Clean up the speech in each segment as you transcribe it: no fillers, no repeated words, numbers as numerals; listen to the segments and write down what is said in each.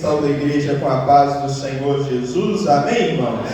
Saúde a igreja com a paz do Senhor Jesus. Amém, irmãos?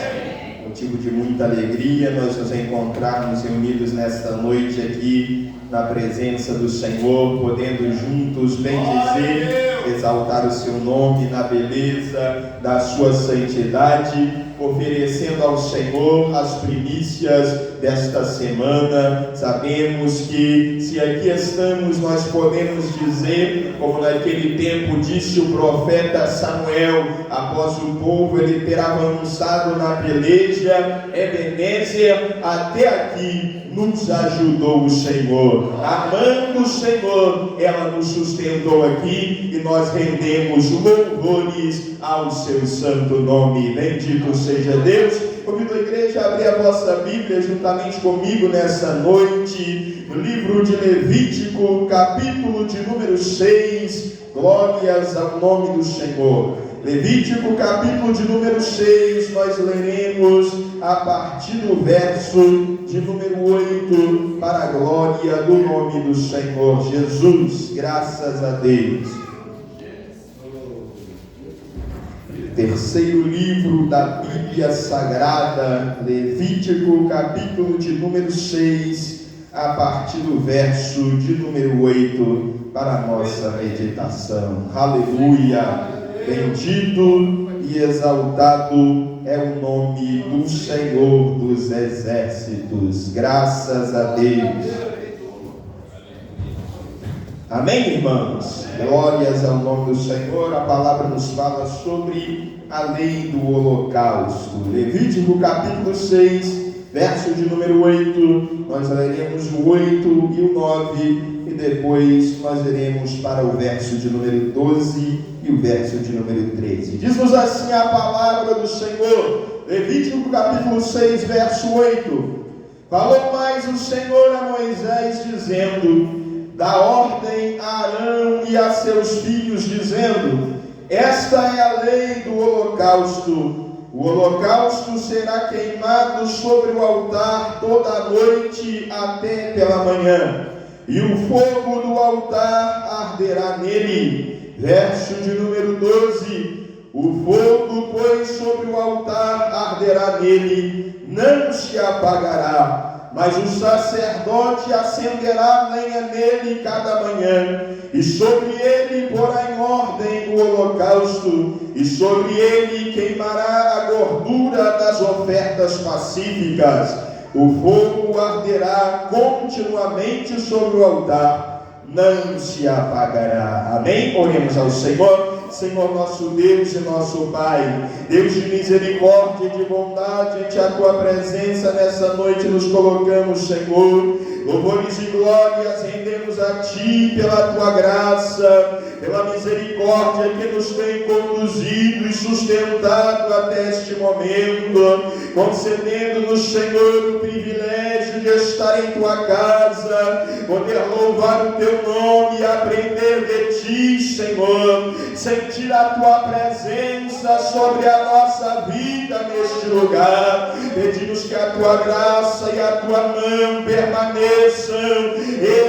Motivo de muita alegria nós nos encontrarmos reunidos nesta noite aqui na presença do Senhor, podendo juntos bendizer, exaltar o seu nome na beleza da sua santidade, oferecendo ao Senhor as primícias desta semana. Sabemos que se aqui estamos, nós podemos dizer, como naquele tempo disse o profeta Samuel, após o povo ele ter avançado na peleja, Ebenezer, até aqui nos ajudou o Senhor. Amando o Senhor, ela nos sustentou aqui e nós rendemos louvores ao seu santo nome. Bendito seja Deus. Convido a igreja a abrir a vossa Bíblia juntamente comigo nessa noite, no livro de Levítico, capítulo de número 6. Glórias ao nome do Senhor. Levítico, capítulo de número 6, nós leremos a partir do verso de número 8, para a glória do nome do Senhor Jesus. Graças a Deus. Terceiro livro da Bíblia Sagrada, Levítico, capítulo de número 6, a partir do verso de número 8, para a nossa meditação. Aleluia! Bendito e exaltado é o nome do Senhor dos Exércitos. Graças a Deus. Amém, irmãos? Glórias ao nome do Senhor. A palavra nos fala sobre a lei do holocausto. Levítico capítulo 6, verso de número 8. Nós leremos o 8 e o 9. E depois nós iremos para o verso de número 12 e o verso de número 13. Diz-nos assim a palavra do Senhor. Levítico capítulo 6, verso 8. Falou mais o Senhor a Moisés, dizendo: dá ordem a Arão e a seus filhos, dizendo: esta é a lei do holocausto. O holocausto será queimado sobre o altar toda a noite até pela manhã, e o fogo do altar arderá nele. Verso de número 12. O fogo, pois, sobre o altar arderá nele, não se apagará, mas o sacerdote acenderá lenha nele cada manhã, e sobre ele porá em ordem o holocausto, e sobre ele queimará a gordura das ofertas pacíficas. O fogo arderá continuamente sobre o altar, não se apagará. Amém? Oremos ao Senhor. Senhor nosso Deus e nosso Pai, Deus de misericórdia e de bondade, ante a Tua presença nessa noite nos colocamos, Senhor. Louvores e glórias rendemos a Ti pela Tua graça, pela misericórdia que nos tem conduzido e sustentado até este momento, concedendo-nos, Senhor, o privilégio de estar em Tua casa, poder louvar o Teu nome e aprender de Ti, Senhor, sentir a Tua presença sobre a nossa vida neste lugar. Pedimos que a Tua graça e a Tua mão permaneçam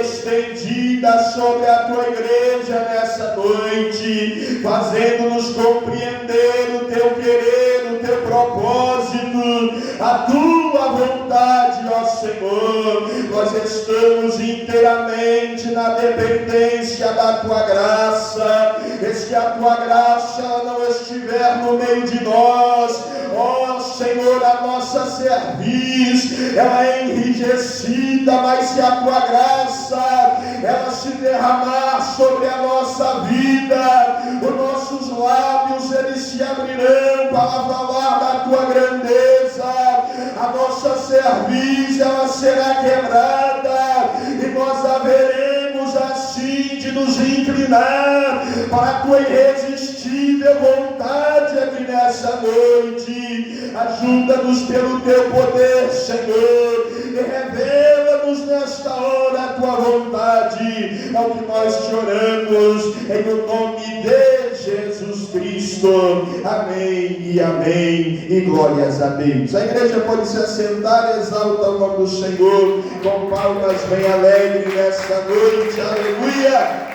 estendidas sobre a Tua igreja nessa noite, fazendo-nos compreender o Teu querer, o Teu propósito, a Tua vontade, ó Senhor. Nós estamos inteiramente na dependência da Tua graça. E se a Tua graça não estiver no meio de nós, ó Senhor, a nossa cerviz, ela é enrijecida, mas se a Tua graça, ela se derramar sobre a nossa vida, os nossos lábios, eles se abrirão para falar da Tua grandeza, a nossa cerviz, ela será quebrada, e nós haveremos assim de nos inclinar para a Tua irresistível vontade aqui nessa noite. Ajuda-nos pelo Teu poder, Senhor, e revela-nos nesta hora a Tua vontade, ao que nós te oramos, em o nome de Jesus Cristo. Amém e amém, e glórias a Deus. A igreja pode se assentar, exalta o nome do Senhor, com palmas bem alegres nesta noite. Aleluia!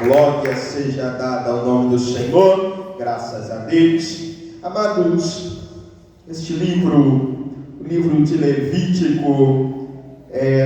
Glória seja dada ao nome do Senhor, graças a Deus. Amados, este livro, o livro de Levítico,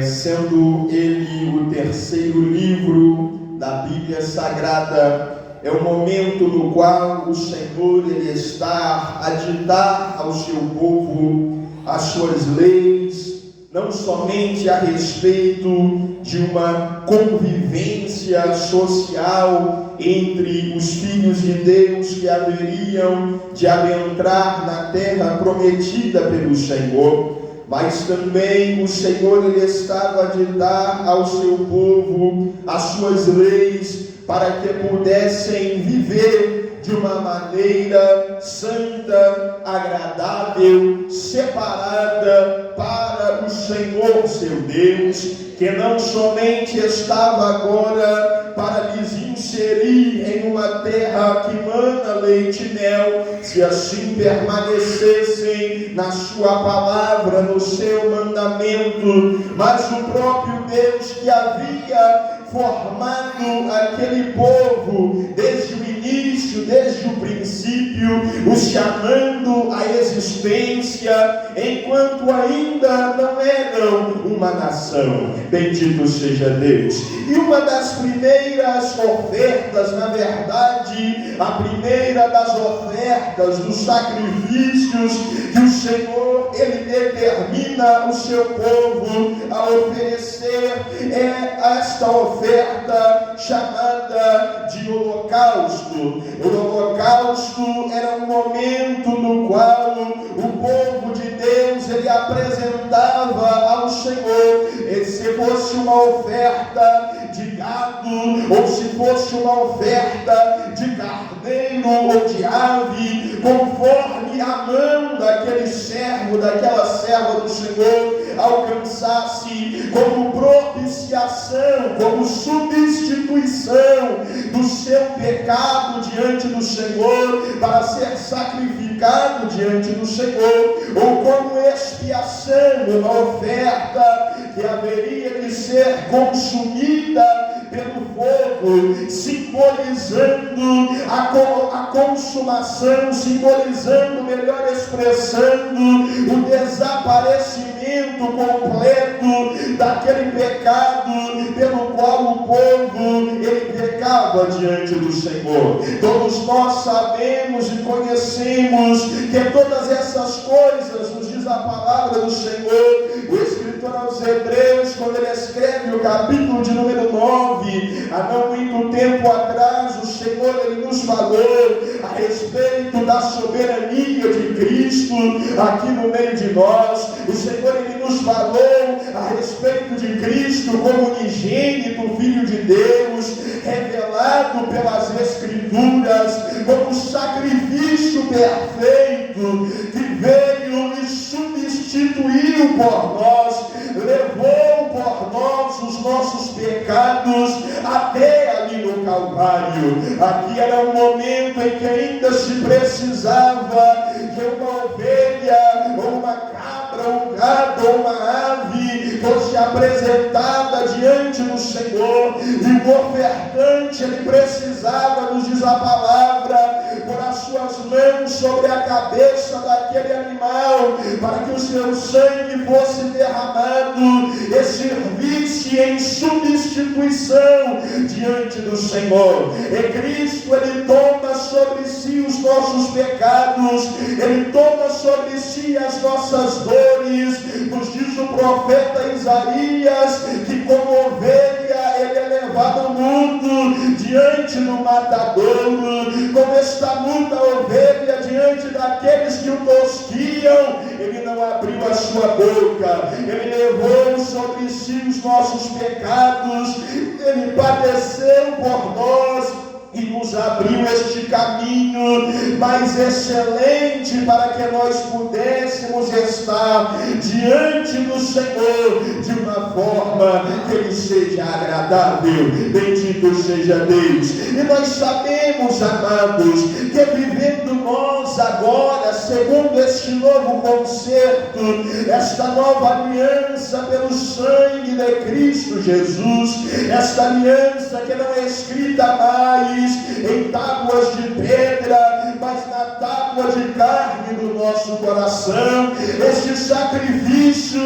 sendo ele o terceiro livro da Bíblia Sagrada, é o momento no qual o Senhor ele está a ditar ao seu povo as suas leis, não somente a respeito de uma convivência social entre os filhos de Deus que haveriam de adentrar na terra prometida pelo Senhor, mas também o Senhor ele estava a ditar ao seu povo as suas leis para que pudessem viver de uma maneira santa, agradável, separada para o Senhor seu Deus, que não somente estava agora para lhes inserir em uma terra que mana leite e mel, se assim permanecessem na sua palavra, no seu mandamento, mas o próprio Deus que havia formado aquele povo desde o início, desde o princípio, os chamando à existência, enquanto ainda não eram uma nação. Bendito seja Deus. E uma das primeiras ofertas, na verdade, a primeira das ofertas dos sacrifícios que o Senhor ele determina o seu povo a oferecer é esta oferta chamada de holocausto. O holocausto era um momento no qual o povo de Deus ele apresentava ao Senhor, se fosse uma oferta de gado, ou se fosse uma oferta de carneiro ou de ave, conforme a mão daquele servo, daquela serva do Senhor alcançasse, como propiciação, como substituição do seu pecado diante do Senhor, para ser sacrificado diante do Senhor, ou como expiação, uma oferta que haveria de ser consumida pelo fogo, simbolizando a consumação, simbolizando, melhor expressando, o desaparecimento completo daquele pecado pelo qual o povo ele pecava diante do Senhor. Todos nós sabemos e conhecemos que todas essas coisas, nos diz a palavra do Senhor, o escritor aos Hebreus, quando ele escreve o capítulo de número 9, há não muito tempo atrás, o Senhor ele nos falou a respeito da soberania de Cristo aqui no meio de nós. O Senhor ele nos falou a respeito de Cristo como unigênito Filho de Deus, revelado pelas Escrituras como sacrifício perfeito, que veio e substituiu por nós, levou por nós os nossos pecados até ali no Calvário. Aqui era um momento em que ainda se precisava que uma ovelha, ou uma cabra, um gado, ou uma ave fosse apresentada diante do Senhor, e o ofertante ele precisava, nos diz a palavra, por as suas mãos sobre a cabeça daquele animal, para que o seu sangue fosse derramado e servisse em substituição diante do Senhor. E Cristo ele toma sobre si os nossos pecados, ele toma sobre si as nossas dores. Nos diz o profeta Isaías que como ovelha ele é levado ao mundo diante do matadouro, como esta muda ovelha diante daqueles que o tosquiam, ele não abriu a sua boca, ele levou sobre si os nossos pecados, ele padeceu por nós e nos abriu este caminho mais excelente para que nós pudéssemos estar diante do Senhor de uma forma que Ele seja agradável. Bendito Bendito seja Deus. E nós sabemos, amados, que vivendo nós agora, segundo este novo concerto, esta nova aliança pelo sangue de Cristo Jesus, esta aliança que não é escrita mais em tábuas de pedra, mas na tábua de carne do nosso coração, este sacrifício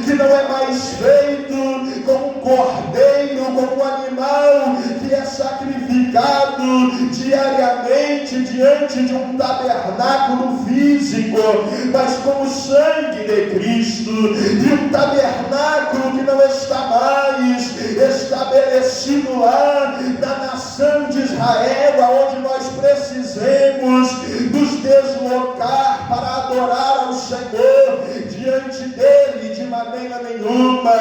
que não é mais feito como um cordeiro, como um animal que é sacrificado diariamente diante de um tabernáculo físico, mas como o sangue de Cristo, de um tabernáculo que não está mais estabelecido lá na nação de Israel, aonde nós precisemos nos deslocar para adorar ao Senhor diante dele de maneira nenhuma.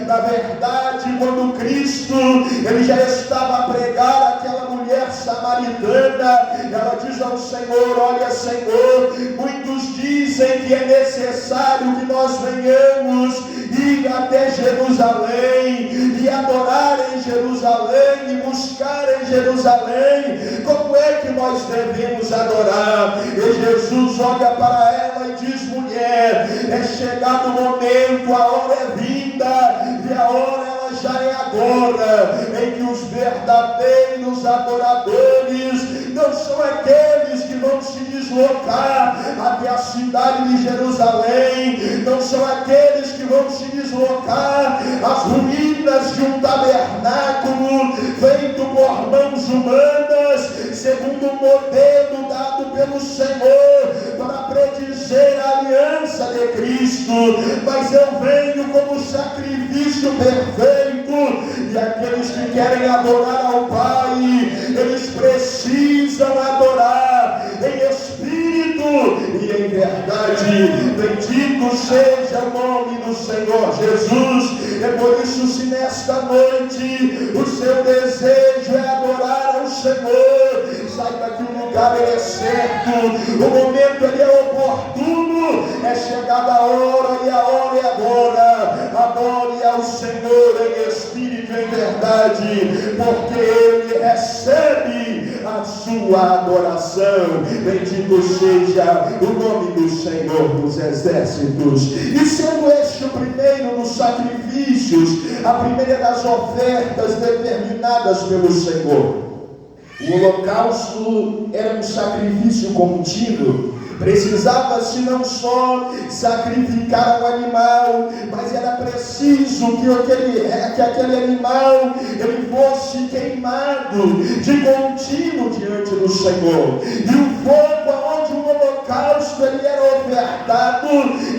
Na verdade, quando Cristo ele já estava a pregar aquela mulher samaritana, ela diz ao Senhor: olha, Senhor, muitos dizem que é necessário que nós venhamos ir até Jerusalém e adorar em Jerusalém e buscar em Jerusalém. Como é que nós devemos adorar? E Jesus olha para ela e diz: mulher, é chegado o momento, a hora é vinda, e a hora ela já é agora, em que os verdadeiros adoradores não são aqueles que vão se deslocar até a cidade de Jerusalém, não são aqueles que vão se deslocar às ruínas de um tabernáculo feito por mãos humanas, segundo o modelo dado pelo Senhor para predizer a aliança de Cristo, mas eu venho como sacrifício perfeito, e aqueles que querem adorar ao Pai, eles precisam adorar em espírito e em verdade. Bendito seja o nome do Senhor Jesus. É por isso, se nesta noite o seu desejo é adorar ao Senhor, saiba que o lugar é certo, o momento ele é oportuno, é chegada a hora e a hora é agora. Adore ao Senhor em espírito e em verdade, porque Ele recebe a sua adoração. Bendito seja o nome do Senhor dos exércitos. E sendo este o primeiro dos sacrifícios, a primeira das ofertas determinadas pelo Senhor, o holocausto era um sacrifício contínuo. Precisava-se não só sacrificar um animal, mas era preciso que aquele animal ele fosse queimado de contínuo diante do Senhor. E o fogo aonde o holocausto ele era ofertado,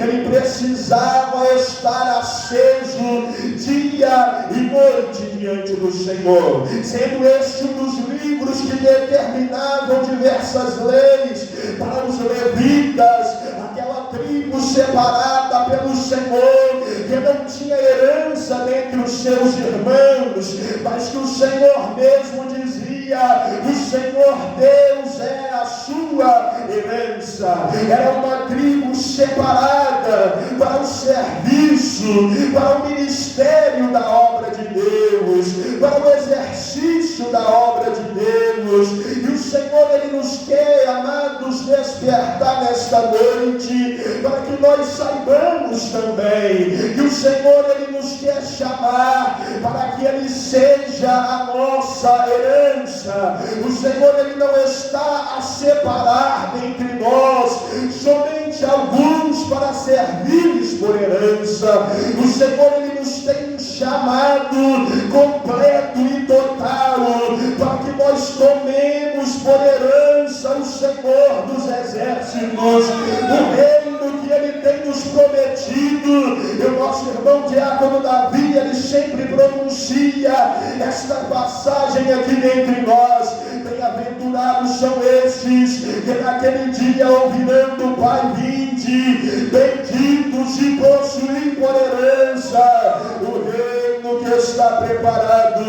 ele precisava estar aceso dia e noite diante do Senhor. Sendo este um dos livros que determinavam diversas leis para os levitas, aquela tribo separada pelo Senhor, que não tinha herança dentre os seus irmãos, mas que o Senhor mesmo dizia: o Senhor Deus é a sua herança. Era uma tribo separada para o serviço, para o ministério da obra de Deus, para o exercício da obra de Deus. E o Senhor ele nos quer, amados, despertar nesta noite, para que nós saibamos também que o Senhor ele nos quer chamar para que ele seja a nossa herança. O Senhor ele não está a separar dentre nós somente alguns para servi-los por herança. O Senhor ele nos tem chamado completo e total para que nós tomemos por herança o Senhor dos exércitos, o reino que ele tem nos prometido. E o nosso irmão Diácono Davi, ele sempre pronuncia esta passagem aqui dentre nós: bem-aventurados são estes que naquele dia ouvirão do Pai: vinde, benditos, e possuem por herança o reino que está preparado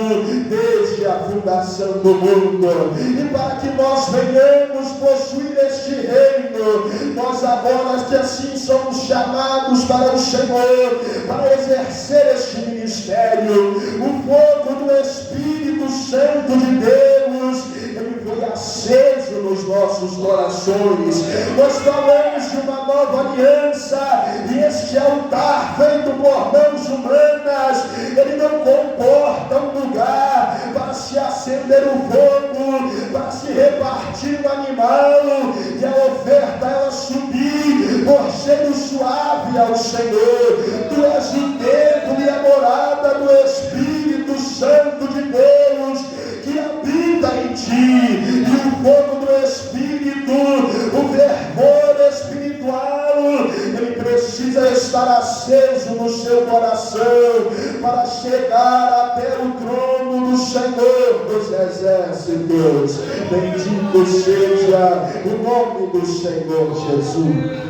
desde a fundação do mundo. E para que nós venhamos possuir este reino, nós agora que assim somos chamados para o Senhor, para exercer este ministério, o fogo do Espírito Santo Santo de Deus, ele foi aceso nos nossos corações. Nós falamos de uma nova aliança, e este altar feito por mãos humanas, ele não comporta um lugar para se acender o fogo, para se repartir o animal, e a oferta ela subir por cheiro suave ao Senhor. Tu és o templo e a morada do Espírito Santo de Deus, que habita em ti, e o fogo do Espírito, o fervor espiritual, ele precisa estar aceso no seu coração, para chegar até o trono do Senhor dos Exércitos. Bendito seja o nome do Senhor Jesus.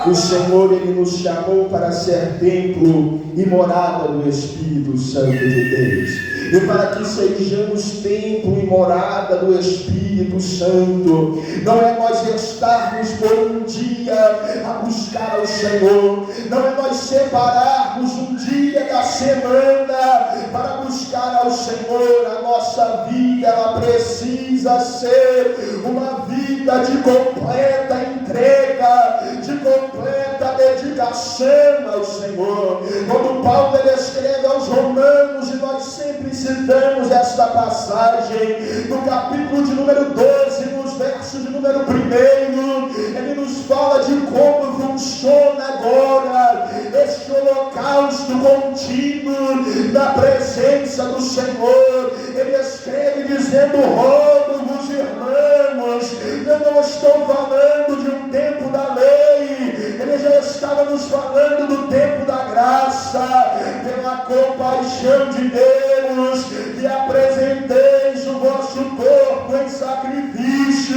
O Senhor, ele nos chamou para ser templo e morada do Espírito Santo de Deus. E para que sejamos templo e morada do Espírito Santo, não é nós estarmos por um dia a buscar ao Senhor, não é nós separarmos um dia da semana para buscar ao Senhor. A nossa vida, ela precisa ser uma vida de completa entrega, de completa dedicação ao Senhor. Quando Paulo ele escreve aos Romanos, e nós sempre citamos esta passagem, no capítulo de número 12, nos versos de número 1, ele nos fala de como funciona agora este holocausto contínuo na presença do Senhor. Ele escreve dizendo: rogo-vos, irmãos, eu não estou falando de um tempo da lei, ele já estava nos falando do tempo da graça, pela compaixão de Deus, que apresenteis o vosso corpo em sacrifício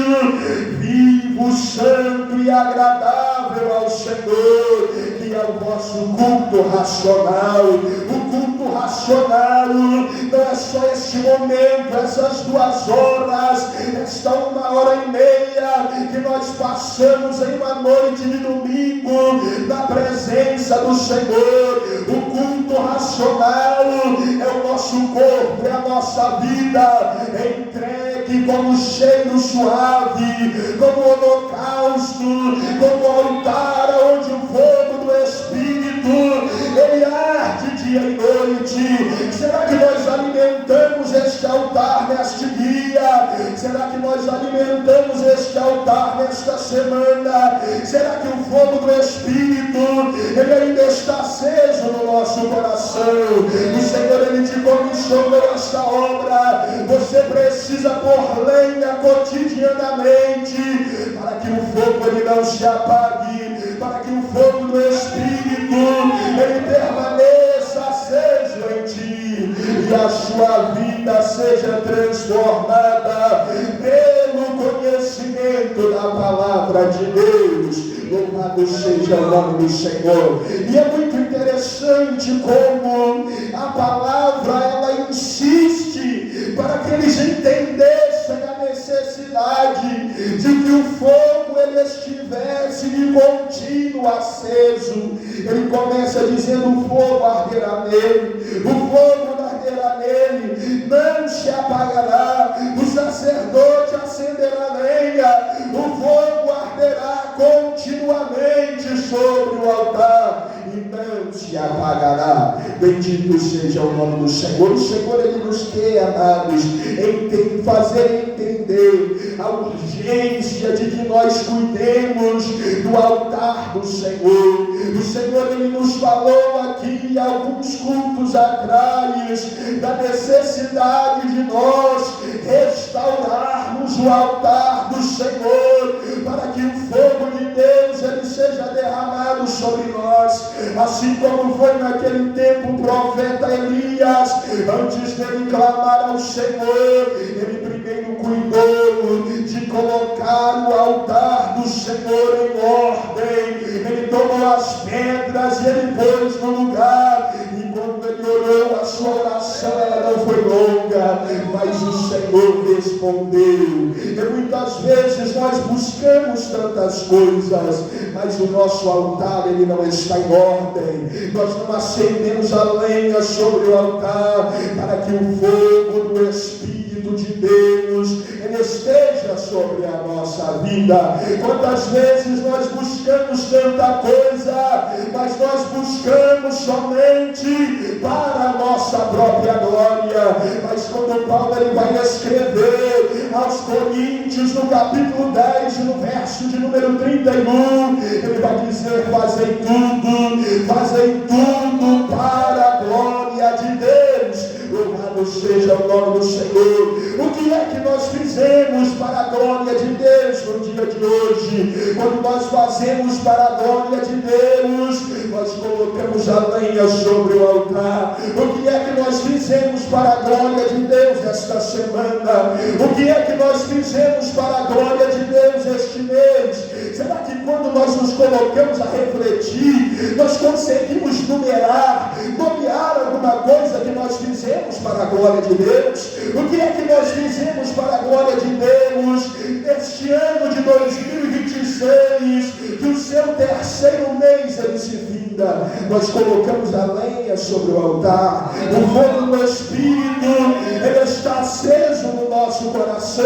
vivo, santo e agradável ao Senhor, que é o vosso culto racional. O culto racional não é só este momento, essas 2 horas, esta 1h30 que nós passamos em uma noite de domingo na presença do Senhor. O culto racional é o nosso corpo, é a nossa vida entregue como cheiro suave, como holocausto, como altar onde o fogo do Espírito ele arde dia e noite. Será que nós alimentamos este altar neste dia? Será que nós alimentamos este altar nesta semana? Será que o fogo do Espírito ele ainda está aceso no nosso coração? O Senhor ele te comissionou esta obra. Você precisa pôr lenha cotidianamente para que o fogo ele não se apague, para que o fogo do Espírito ele permaneça aceso em ti, e a sua vida seja transformada pelo conhecimento da palavra de Deus. Louvado seja o nome do Senhor. E é muito interessante como a palavra ela insiste para que eles entendessem a necessidade de que o fogo ele estivesse de contínuo aceso. Ele começa dizendo: o fogo arderá nele, o fogo arderá nele, não se apagará, o sacerdote acenderá lenha, o fogo arderá continuamente sobre o altar e não se apagará. Bendito seja o nome do Senhor. O Senhor ele nos quer, amados, fazer entender a urgência de que nós cuidemos do altar do Senhor. O Senhor ele nos falou aqui alguns cultos atrás da necessidade de nós restaurarmos o altar do Senhor, para que o fogo de Deus ele seja derramado sobre nós, assim como foi naquele tempo o profeta Elias. Antes dele clamar ao Senhor, ele primeiro cuidou de colocar o altar do Senhor em ordem. Ele tomou as pedras e ele pôs no lugar, e quando ele orou a sua oração, oração ela não foi longa, mas o Senhor respondeu. E muitas vezes nós buscamos tantas coisas, mas o nosso altar ele não está em ordem. Nós não acendemos a lenha sobre o altar para que o fogo do Espírito de Deus ele esteja sobre a nossa vida. Quantas vezes nós buscamos tanta coisa, mas nós buscamos somente para a nossa própria glória. Mas quando Paulo ele vai escrever aos Coríntios no capítulo 10, no verso de número 31, ele vai dizer: fazei tudo para a glória de Deus. Louvado seja o nome do Senhor. O que é que nós fizemos para a glória de Deus no dia de hoje? Quando nós fazemos para a glória de Deus, nós colocamos a lenha sobre o altar. O que é que nós fizemos para a glória de Deus esta semana? O que é que nós fizemos para a glória de Deus este mês? Será que quando nós nos colocamos a refletir, nós conseguimos nomear alguma coisa que nós fizemos para a glória de Deus? O que é que nós fizemos para a glória de Deus neste ano de 2026, que o seu terceiro mês ele se finda? Nós colocamos a lenha sobre o altar, o fogo do Espírito ele está aceso no nosso coração,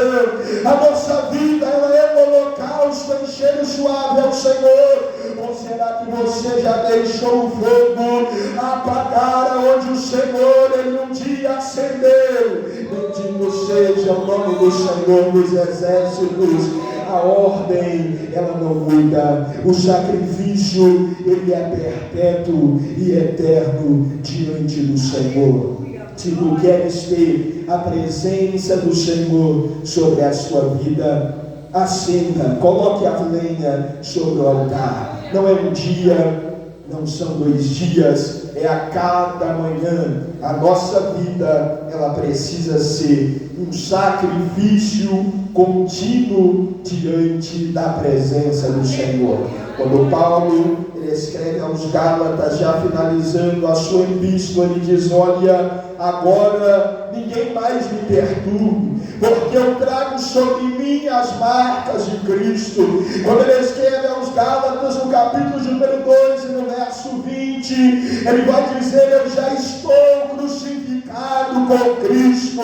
a nossa vida ela é um holocausto em cheiro suave ao Senhor. Ou será que você já deixou o fogo apagar aonde o Senhor ele um dia acendeu? Bendito seja o nome do Senhor dos exércitos. A ordem ela não muda, o sacrifício ele é perpétuo e eterno diante do Senhor. Se tu queres ter a presença do Senhor sobre a sua vida, acenda, coloque a lenha sobre o altar. Não é um dia, não são 2 dias, é a cada manhã. A nossa vida ela precisa ser um sacrifício contínuo diante da presença do Senhor. Quando Paulo ele escreve aos Gálatas, já finalizando a sua epístola, ele diz: olha, agora ninguém mais me perturbe, porque eu trago sobre mim as marcas de Cristo. Quando ele escreve aos Gálatas, no capítulo de número 2 e no verso 20, ele vai dizer: eu já estou crucificado com Cristo,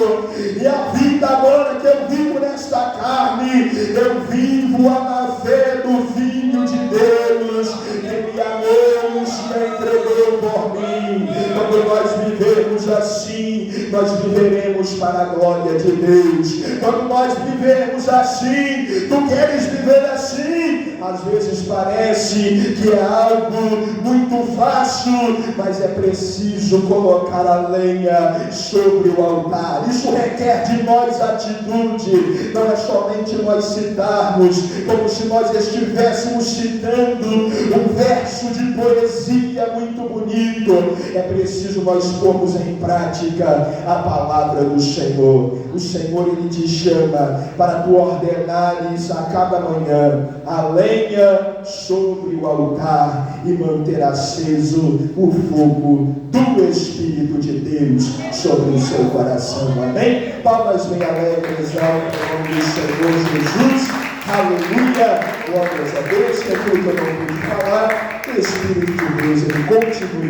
e a vida agora que eu vivo nesta carne, eu vivo na fé do Filho de Deus, que me amou e se entregou por mim. Quando nós vivermos assim, nós viveremos para a glória de Deus. Quando nós vivermos assim, tu queres viver assim? Às vezes parece que é algo muito fácil, mas é preciso colocar a lenha sobre o altar. Isso requer de nós atitude. Não é somente nós citarmos como se nós estivéssemos citando um verso de poesia muito bonito. É preciso nós pormos em prática a palavra do Senhor. O Senhor ele te chama para tu ordenares a cada manhã a lenha sobre o altar e manter aceso o fogo do Espírito de Deus sobre o seu coração. Amém? Palmas bem alegres ao nome do Senhor Jesus. Aleluia! Glórias a Deus. Que aquilo que eu não pude falar, o Espírito de Deus ele continue